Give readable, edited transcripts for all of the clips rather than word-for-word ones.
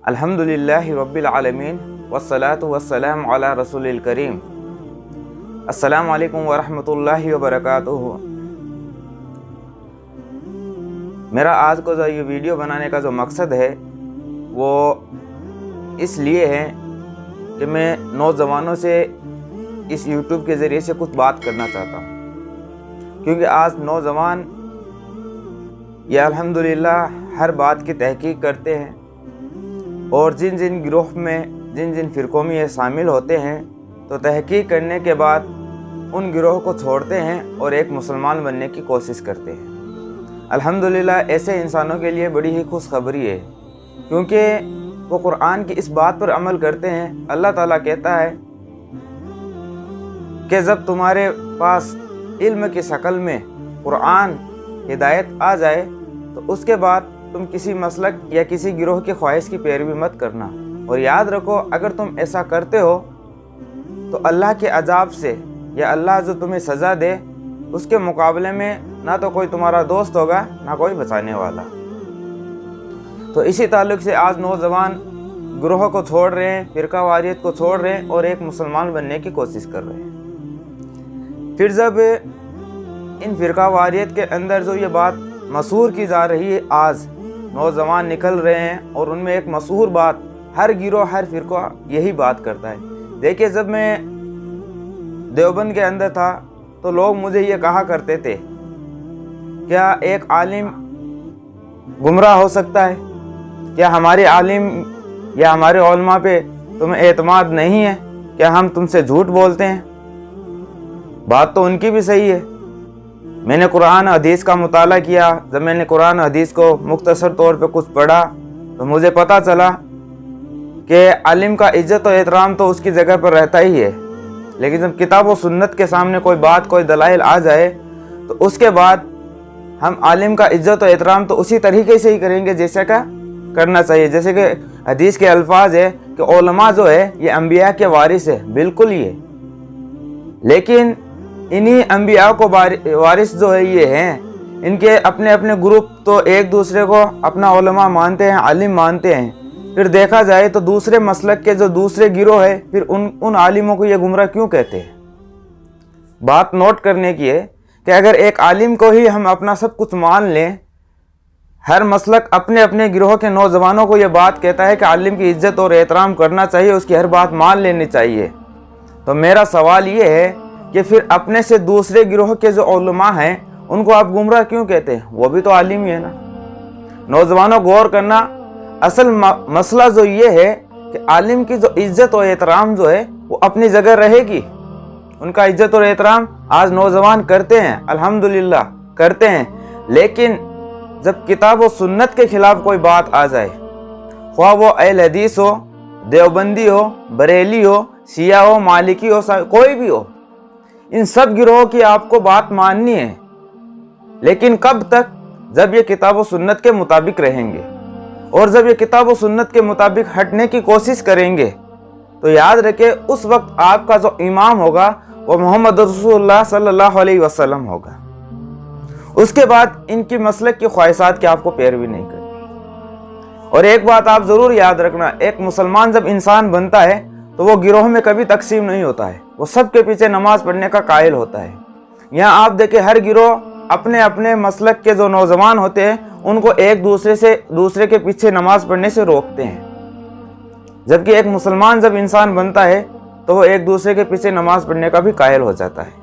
अल्हम्दुलिल्लाहि रब्बिल आलमीन वस्सलातु वस्सलामु अला रसूलिल करीम। अस्सलामु अलैकुम वरहमतुल्लाहि वबरकातुहू। मेरा आज को जो ये वीडियो बनाने का जो मकसद है वो इसलिए है कि मैं नौजवानों से इस YouTube के ज़रिए से कुछ बात करना चाहता हूँ, क्योंकि आज नौजवान ये अल्हम्दुलिल्लाह हर बात की तहकीक करते हैं और जिन जिन गिरोह में जिन जिन फ़िरक़ों में ये शामिल होते हैं तो तहकीक करने के बाद उन गिरोह को छोड़ते हैं और एक मुसलमान बनने की कोशिश करते हैं। अल्हम्दुलिल्लाह ऐसे इंसानों के लिए बड़ी ही खुशखबरी है, क्योंकि वो कुरान की इस बात पर अमल करते हैं। अल्लाह ताला कहता है कि जब तुम्हारे पास इल्म की शक्ल में कुरान हिदायत आ जाए तो उसके बाद तुम किसी मसलक या किसी गिरोह की ख्वाहिश की पैरवी मत करना, और याद रखो अगर तुम ऐसा करते हो तो अल्लाह के अजाब से या अल्लाह जो तुम्हें सज़ा दे उसके मुकाबले में ना तो कोई तुम्हारा दोस्त होगा ना कोई बचाने वाला। तो इसी ताल्लुक़ से आज नौजवान गिरोह को छोड़ रहे हैं, फ़िरका वारियत को छोड़ रहे हैं और एक मुसलमान बनने की कोशिश कर रहे हैं। फिर जब इन फ़िरका वारियत के अंदर जो ये बात मशहूर की जा रही है, आज नौजवान निकल रहे हैं और उनमें एक मशहूर बात हर गिरोह हर फ़िरका यही बात करता है। देखिए, जब मैं देवबंद के अंदर था तो लोग मुझे ये कहा करते थे, क्या एक आलिम गुमराह हो सकता है? क्या हमारे आलिम या हमारे उलमा पे तुम्हें एतमाद नहीं है? क्या हम तुमसे झूठ बोलते हैं? बात तो उनकी भी सही है। मैंने कुरान हदीस का मुताला किया। जब मैंने कुरान हदीस को मुख्तसर तौर पे कुछ पढ़ा तो मुझे पता चला कि आलिम का इज्जत और एहतराम तो उसकी जगह पर रहता ही है, लेकिन जब किताब और सुन्नत के सामने कोई बात कोई दलाइल आ जाए तो उसके बाद हम आलिम का इज्जत और एहतराम तो उसी तरीके से ही करेंगे जैसे का करना चाहिए। जैसे कि हदीस के अल्फाज है कि उलमा जो है ये अंबिया के वारिस है, बिल्कुल ही है, लेकिन इन्हीं अंबिया को वारिस जो है ये हैं, इनके अपने अपने ग्रुप तो एक दूसरे को अपना उलमा मानते हैं, आलिम मानते हैं। फिर देखा जाए तो दूसरे मसलक के जो दूसरे गिरोह है फिर उन आलिमों को ये गुमराह क्यों कहते हैं? बात नोट करने की है कि अगर एक आलिम को ही हम अपना सब कुछ मान लें, हर मसलक अपने अपने गिरोह के नौजवानों को ये बात कहता है कि आलिम की इज्जत और एहतराम करना चाहिए, उसकी हर बात मान लेनी चाहिए, तो मेरा सवाल ये है कि फिर अपने से दूसरे गिरोह के जो उलमा हैं उनको आप गुमराह क्यों कहते हैं? वो भी तो आलिम ही है ना। नौजवानों गौर करना, असल मसला जो ये है कि आलिम की जो इज्जत और एहतराम जो है वो अपनी जगह रहेगी। उनका इज्जत और एहतराम आज नौजवान करते हैं, अल्हम्दुलिल्लाह करते हैं, लेकिन जब किताब और सुन्नत के खिलाफ कोई बात आ जाए, ख्वाह वो अहले हदीस हो, देवबंदी हो, बरेली हो, शिया हो, मालिकी हो, कोई भी हो, इन सब गिरोह की आपको बात माननी है, लेकिन कब तक? जब ये किताब और सुन्नत के मुताबिक रहेंगे, और जब ये किताब और सुन्नत के मुताबिक हटने की कोशिश करेंगे तो याद रखे उस वक्त आपका जो इमाम होगा वो मोहम्मद रसूलुल्लाह सल्लल्लाहु अलैहि वसल्लम होगा। उसके बाद इनकी मसलक की ख्वाहिशात की आपको पैरवी नहीं करनी। और एक बात आप ज़रूर याद रखना, एक मुसलमान जब इंसान बनता है तो वो गिरोह में कभी तकसीम नहीं होता है, वो सबके पीछे नमाज पढ़ने का कायल होता है। यहाँ आप देखें हर गिरोह अपने अपने मसलक के जो नौजवान होते हैं उनको एक दूसरे के पीछे नमाज पढ़ने से रोकते हैं, जबकि एक मुसलमान जब इंसान बनता है तो वो एक दूसरे के पीछे नमाज पढ़ने का भी कायल हो जाता है।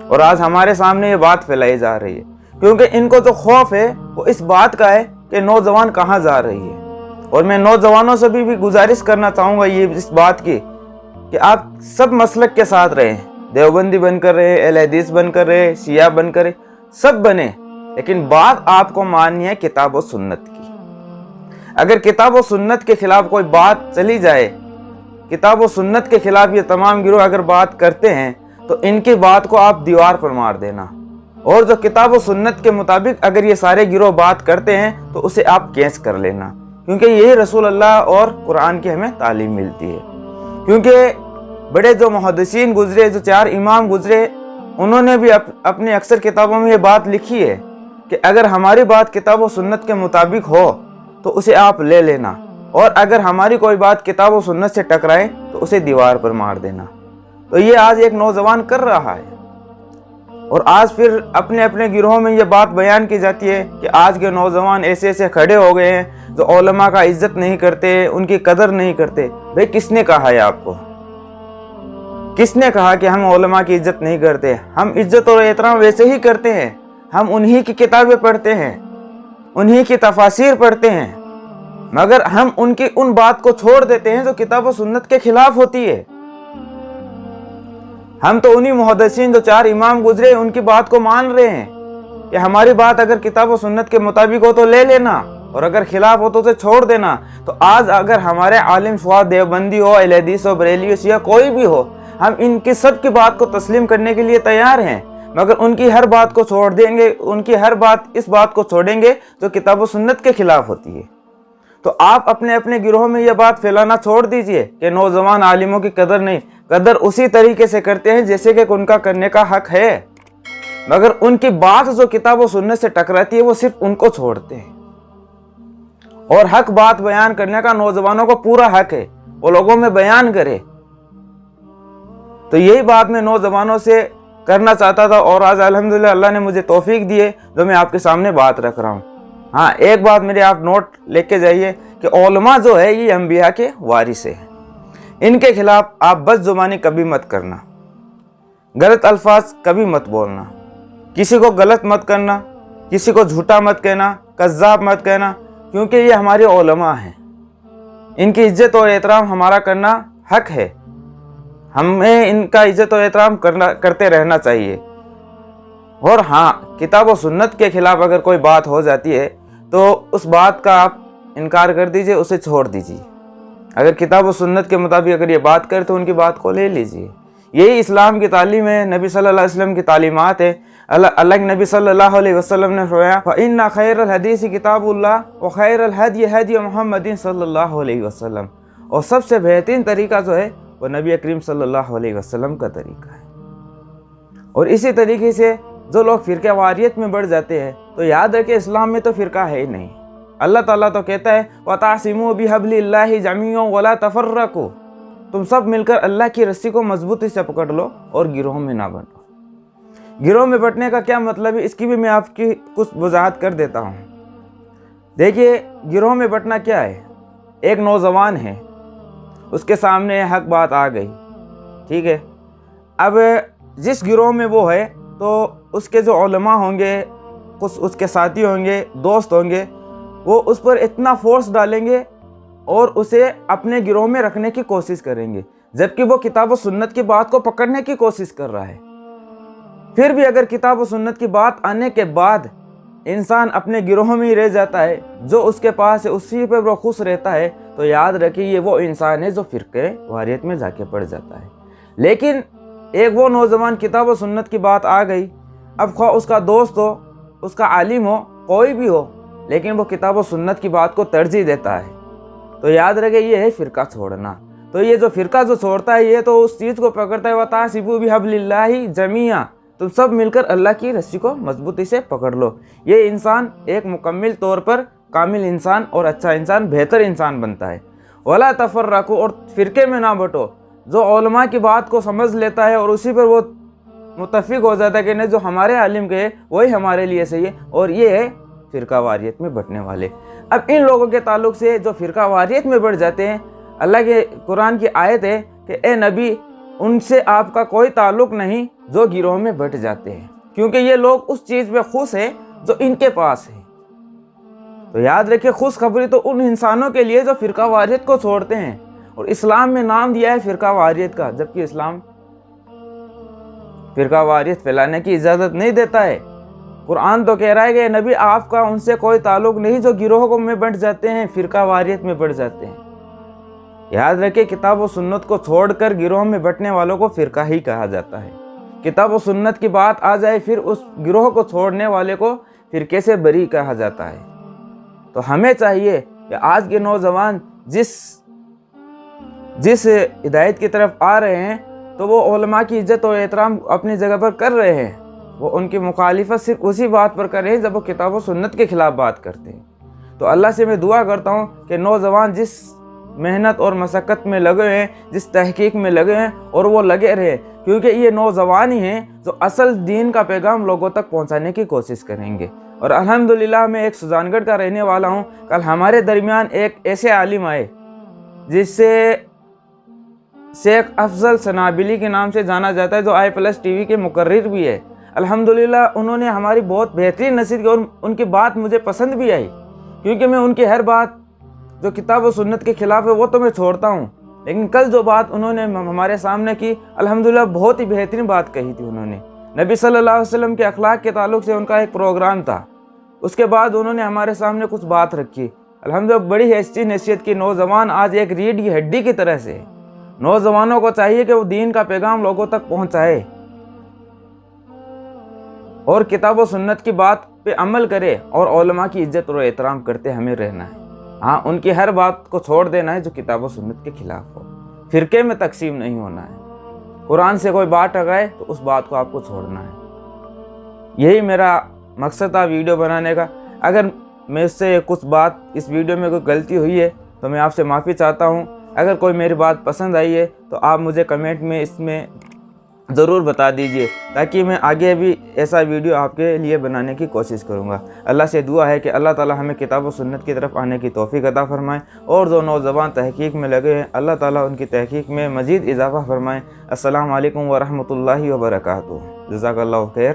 और आज हमारे सामने ये बात फैलाई जा रही है, क्योंकि इनको जो खौफ है वो इस बात का है कि नौजवान कहाँ जा रही है। और मैं नौजवानों से भी गुजारिश करना चाहूँगा ये इस बात की कि आप सब मसलक के साथ रहें, देवबंदी बनकर रहे, अहले हदीस बनकर रहे, शिया बनकर रहे, सब बने, लेकिन बात आपको माननी है किताब और सुन्नत की। अगर किताब और सुन्नत के खिलाफ कोई बात चली जाए, किताब और सुन्नत के खिलाफ ये तमाम गिरोह अगर बात करते हैं तो इनकी बात को आप दीवार पर मार देना, और जो किताब और सुन्नत के मुताबिक अगर ये सारे गिरोह बात करते हैं तो उसे आप कैच कर लेना, क्योंकि यही रसूल अल्लाह और कुरान की हमें तालीम मिलती है। क्योंकि बड़े जो मुहद्दिसीन गुजरे, जो 4 इमाम गुजरे, उन्होंने भी अपनी अक्सर किताबों में ये बात लिखी है कि अगर हमारी बात किताब और सुन्नत के मुताबिक हो तो उसे आप ले लेना, और अगर हमारी कोई बात किताब व सुन्नत से टकराए तो उसे दीवार पर मार देना। तो ये आज एक नौजवान कर रहा है। और आज फिर अपने अपने गिरोह में ये बात बयान की जाती है कि आज के नौजवान ऐसे ऐसे खड़े हो गए हैं जो उलमा का इज्जत नहीं करते, उनकी कदर नहीं करते। भाई किसने कहा है आपको? किसने कहा कि हम उलमा की इज्जत नहीं करते? हम इज्जत और एहतराम वैसे ही करते हैं। हम उन्हीं की किताबें पढ़ते हैं, उन्हीं की तफासिर पढ़ते हैं, मगर हम उनकी उन बात को छोड़ देते हैं जो किताब और सुन्नत के खिलाफ होती है। हम तो उन्हीं मुहद्दिसीन जो 4 इमाम गुजरे उनकी बात को मान रहे हैं कि हमारी बात अगर किताब और सुन्नत के मुताबिक हो तो ले लेना, और अगर खिलाफ हो तो उसे छोड़ देना। तो आज अगर हमारे आलिम फुआद देवबंदी हो, अहले हदीस हो, बरेली हो, शिया कोई भी हो, हम इनकी सब की बात को तस्लीम करने के लिए तैयार हैं, मगर उनकी हर बात को छोड़ देंगे, उनकी हर बात इस बात को छोड़ेंगे जो किताब और सुन्नत के खिलाफ होती है। तो आप अपने अपने गिरोह में यह बात फैलाना छोड़ दीजिए कि नौजवान आलिमों की कदर नहीं। कदर उसी तरीके से करते हैं जैसे कि उनका करने का हक है, मगर उनकी बात जो किताब और सुन्नत से टकराती है वो सिर्फ उनको छोड़ते हैं। और हक बात बयान करने का नौजवानों को पूरा हक है, वो लोगों में बयान करे। तो यही बात मैं नौजवानों से करना चाहता था, और आज अल्हम्दुलिल्लाह अल्लाह ने मुझे तौफीक दी है जो मैं आपके सामने बात रख रहा हूँ। हाँ, एक बात मेरे आप नोट लेके जाइए कि उलमा जो है ये अंबिया के वारिस है। इनके खिलाफ आप बदजुबानी कभी मत करना, गलत अल्फाज कभी मत बोलना, किसी को गलत मत करना, किसी को झूठा मत कहना, कज़्ज़ाब मत कहना, क्योंकि ये हमारे उलमा हैं। इनकी इज्जत और एहतराम हमारा करना हक है। हमें इनका इज्जत और एहतराम करते रहना चाहिए। और हाँ, किताब और सुन्नत के खिलाफ अगर कोई बात हो जाती है तो उस बात का आप इनकार कर दीजिए, उसे छोड़ दीजिए। अगर किताब और सुन्नत के मुताबिक अगर ये बात करे तो उनकी बात को ले लीजिए। यही इस्लाम की तालीम है, नबी सल्लल्लाहु अलैहि वसल्लम की तालीमात है। अल्लाह के नबी सल्लल्लाहु अलैहि वसल्लम ने फरमाया, फ़इन्ना खैरल हदीस किताबुल्लाह व खैरल हदी हदी मुहम्मदिन सल्लल्लाहु अलैहि वसल्लम। और सबसे बेहतरीन तरीका जो है वो नबी करीम सल्लल्लाहु अलैहि वसल्लम का तरीका है। और इसी तरीके से जो लोग फ़िरक़े वारियत में बढ़ जाते हैं तो याद रखें इस्लाम में तो फ़िरका है ही नहीं। अल्लाह ताला तो कहता है वतासिमू बिहब्लिल्लाहि जमीअन वला तफर्रकू, तुम सब मिलकर अल्लाह की रस्सी को मजबूती से पकड़ लो और गिरोह में ना बंटो। गिरोह में बंटने का क्या मतलब है, इसकी भी मैं आपकी कुछ वजाहत कर देता हूँ। देखिए, गिरोह में बंटना क्या है। एक नौजवान है, उसके सामने हक बात आ गई, ठीक है। अब जिस गिरोह में वो है तो उसके जो उलमा होंगे, कुछ उसके साथी होंगे, दोस्त होंगे, वो उस पर इतना फोर्स डालेंगे और उसे अपने गिरोह में रखने की कोशिश करेंगे, जबकि वो किताब और सुन्नत की बात को पकड़ने की कोशिश कर रहा है। फिर भी अगर किताब और सुन्नत की बात आने के बाद इंसान अपने गिरोह में ही रह जाता है, जो उसके पास है उसी पर वो खुश रहता है, तो याद रखिए ये वो इंसान है जो फ़िरक़े वारियत में जाके पड़ जाता है। लेकिन एक वो नौजवान, किताब और सुन्नत की बात आ गई, अब खा उसका दोस्त हो, उसका आलिम हो, कोई भी हो, लेकिन वो किताब और सुन्नत की बात को तरजीह देता है, तो याद रखे ये है फ़िरका छोड़ना। तो ये जो फ़िरका जो छोड़ता है ये तो उस चीज़ को पकड़ता है वतासिबू बिहब्लिल्लाहि जमीआ, तुम सब मिलकर अल्लाह की रस्सी को मजबूती से पकड़ लो। ये इंसान एक मुकम्मिल तौर पर कामिल इंसान और अच्छा इंसान, बेहतर इंसान बनता है। वला तफर्रकू, और फ़िरके में ना बटो। जो उलमा की बात को समझ लेता है और उसी पर वो मुत्तफ़िक हो जाता है कि नहीं जो हमारे आलिम के वही हमारे लिए सही है, और ये है फ़िरका वारियत में बटने वाले। अब इन लोगों के ताल्लुक से जो फ़िरका वारियत में बढ़ जाते हैं, अल्लाह के कुरान की आयत है कि ए नबी, उनसे आपका कोई ताल्लुक नहीं जो गिरोह में बट जाते हैं, क्योंकि ये लोग उस चीज़ में खुश हैं जो इनके पास है। तो याद रखिए, खुशखबरी तो उन इंसानों के लिए जो फ़िरका वारियत को छोड़ते हैं, और इस्लाम में नाम दिया है फ़िरका वारियत का, जबकि इस्लाम फ़िरका वारियत फैलाने की इजाज़त नहीं देता है। कुरान तो कह रहा है कि नबी आपका उनसे कोई ताल्लुक नहीं जो गिरोह में बंट जाते हैं, फ़िरका वारियत में बढ़ जाते हैं। याद रखिए, किताब और सुन्नत को छोड़कर गिरोह में बंटने वालों को फ़िरका ही कहा जाता है। किताब और सुन्नत की बात आ जाए फिर उस गिरोह को छोड़ने वाले को फ़िरके से बरी कहा जाता है। तो हमें चाहिए कि आज के नौजवान जिस हिदायत की तरफ आ रहे हैं तो वो उलमा की इज्जत और एहतराम अपनी जगह पर कर रहे हैं, वो उनकी मुखालिफत सिर्फ उसी बात पर कर रहे हैं जब वो किताब और सुन्नत के खिलाफ बात करते हैं। تو اللہ سے میں دعا کرتا ہوں کہ نوجوان جس محنت اور مشقت میں لگے ہیں، جس تحقیق میں لگے ہیں، اور وہ لگے رہے، کیونکہ یہ نوجوان ہی ہیں جو اصل دین کا پیغام لوگوں تک پہنچانے کی کوشش کریں گے۔ اور الحمدللہ میں ایک سجان گڑھ کا رہنے والا ہوں۔ کل ہمارے درمیان ایک ایسے عالم آئے جس سے شیخ افضل سنابلی کے نام سے جانا جاتا ہے، جو i+ TV کے مقرر بھی ہے۔ الحمدللہ انہوں نے ہماری بہت بہترین نصیحت کی، اور ان کی بات مجھے پسند بھی آئی، کیونکہ میں ان کی ہر بات جو کتاب و سنت کے خلاف ہے وہ تو میں چھوڑتا ہوں، لیکن کل جو بات انہوں نے ہمارے سامنے کی، الحمدللہ بہت ہی بہترین بات کہی تھی انہوں نے۔ نبی صلی اللہ علیہ وسلم کے اخلاق کے تعلق سے ان کا ایک پروگرام تھا، اس کے بعد انہوں نے ہمارے سامنے کچھ بات رکھی، الحمدللہ بڑی اچھی نصیحت کی۔ نوجوان آج ایک ریڑھ کی ہڈی کی طرح سے ہے، نوجوانوں کو چاہیے کہ وہ دین کا پیغام لوگوں تک پہنچائے اور کتاب و سنت کی بات پہ عمل کرے، اور علماء کی عزت اور احترام کرتے ہمیں رہنا ہے۔ ہاں، ان کی ہر بات کو چھوڑ دینا ہے جو کتاب و سنت کے خلاف ہو، فرقے میں تقسیم نہیں ہونا ہے۔ قرآن سے کوئی بات ٹکرائے تو اس بات کو آپ کو چھوڑنا ہے۔ یہی میرا مقصد تھا ویڈیو بنانے کا۔ اگر میں اس سے کچھ بات اس ویڈیو میں کوئی غلطی ہوئی ہے تو میں آپ سے معافی چاہتا ہوں۔ اگر کوئی میری بات پسند آئی ہے تو آپ مجھے کمنٹ میں اس میں ضرور بتا دیجئے، تاکہ میں آگے بھی ایسا ویڈیو آپ کے لیے بنانے کی کوشش کروں گا۔ اللہ سے دعا ہے کہ اللہ تعالی ہمیں کتاب و سنت کی طرف آنے کی توفیق عطا فرمائے، اور جو نوجوان تحقیق میں لگے ہیں اللہ تعالیٰ ان کی تحقیق میں مزید اضافہ فرمائے۔ السلام علیکم ورحمۃ اللہ وبرکاتہ۔ جزاک اللہ خیر۔